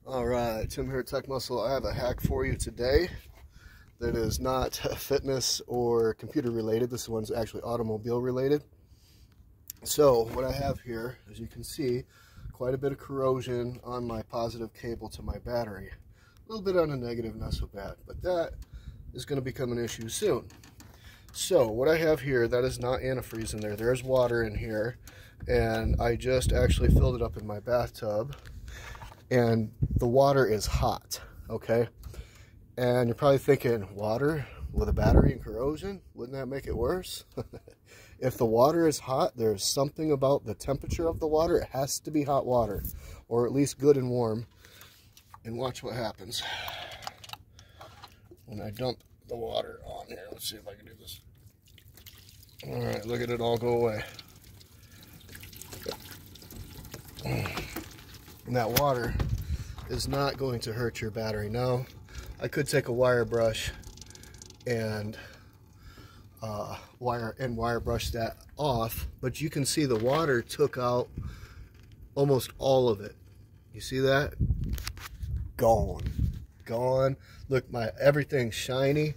All right, Tim here at Tech Muscle. I have a hack for you today that is not fitness or computer related. This one's actually automobile related. So what I have here, as you can see, quite a bit of corrosion on my positive cable to my battery. A little bit on the negative, not so bad, but that is going to become an issue soon. So what I have here, that is not antifreeze in there. There's water in here, and I just actually filled it up in my bathtub. And the water is hot, okay? And you're probably thinking, water with a battery and corrosion? Wouldn't that make it worse? If the water is hot, there's something about the temperature of the water. It has to be hot water, or at least good and warm. And watch what happens when I dump the water on here. Let's see if I can do this. All right, look at it all go away. And that water is not going to hurt your battery. Now, I could take a wire brush and wire brush that off, but you can see the water took out almost all of it. You see that? Gone. Look, everything's shiny,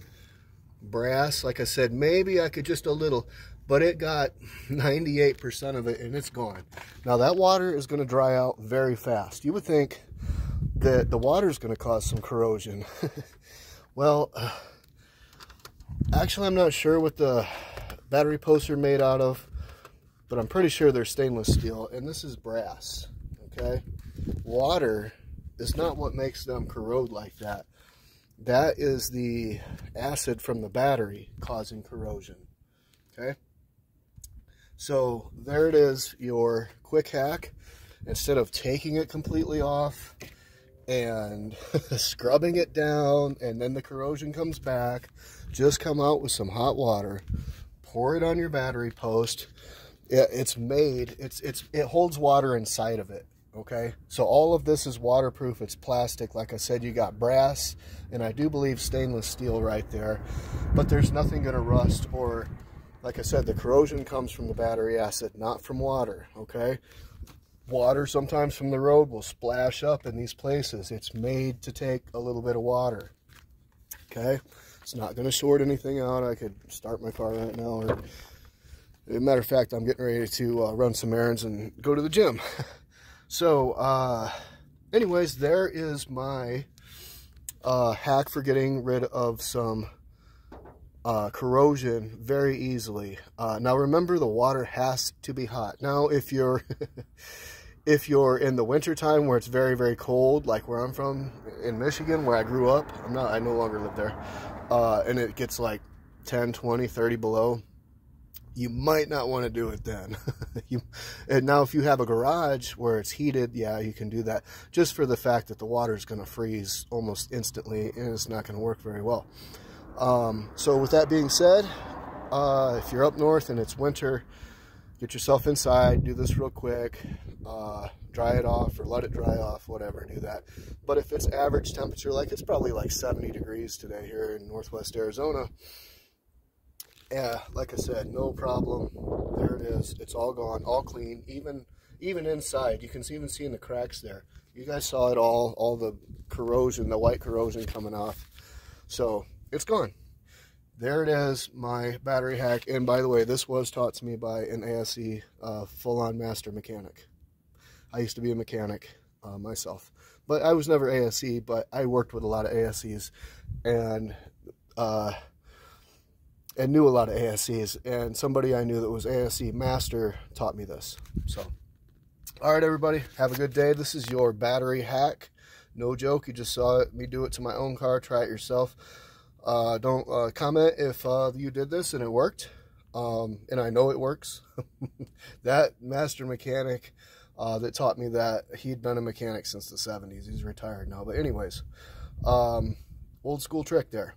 brass. Like I said, maybe I could just a little, but it got 98% of it and it's gone. Now that water is going to dry out very fast. You would think that the water is going to cause some corrosion. Well, actually I'm not sure what the battery posts are made out of, but I'm pretty sure they're stainless steel, and this is brass, okay? Water is not what makes them corrode like that. That is the acid from the battery causing corrosion, okay? So there it is, your quick hack. Instead of taking it completely off and scrubbing it down and then the corrosion comes back, just come out with some hot water, pour it on your battery post. It holds water inside of it, okay? So all of this is waterproof. It's plastic. Like I said, you got brass and I do believe stainless steel right there, but there's nothing going to rust, or like I said, the corrosion comes from the battery acid, not from water, okay? Water sometimes from the road will splash up in these places. It's made to take a little bit of water, okay? It's not going to short anything out. I could start my car right now, or as a matter of fact, I'm getting ready to run some errands and go to the gym. So, anyways, there is my hack for getting rid of some corrosion very easily. Now remember, the water has to be hot. Now if you're if you're in the winter time where it's very, very cold, like where I'm from in Michigan, where I grew up, I no longer live there, and it gets like 10, 20, 30 below, you might not want to do it then. And now if you have a garage where it's heated, yeah, you can do that, just for the fact that the water is going to freeze almost instantly and it's not going to work very well. So with that being said, if you're up north and it's winter, get yourself inside, do this real quick, dry it off or let it dry off, whatever, do that. But if it's average temperature, like it's probably like 70 degrees today here in northwest Arizona, yeah, like I said, no problem. There it is. It's all gone, all clean, even inside. You can even see in the cracks there. You guys saw it all the corrosion, the white corrosion coming off. So it's gone. There it is, my battery hack. And by the way, this was taught to me by an ASE full-on master mechanic. I used to be a mechanic myself, but I was never ASE, but I worked with a lot of ASEs and knew a lot of ASEs, and somebody I knew that was ASE master taught me this. So, all right, everybody, have a good day. This is your battery hack. No joke, you just saw me do it to my own car. Try it yourself. Don't comment if you did this and it worked, and I know it works. That master mechanic that taught me that, he'd been a mechanic since the 70s. He's retired now, but anyways, old school trick there.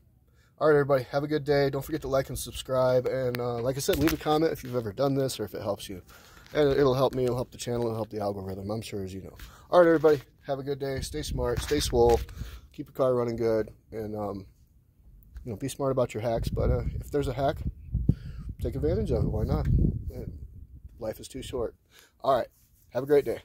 All right, everybody, have a good day. Don't forget to like and subscribe, and like I said, leave a comment if you've ever done this or if it helps you, and it'll help me, it'll help the channel, it'll help the algorithm, I'm sure, as you know. All right, everybody, have a good day. Stay smart, stay swole, keep your car running good, and you know, be smart about your hacks, but if there's a hack, take advantage of it. Why not? Life is too short. All right. Have a great day.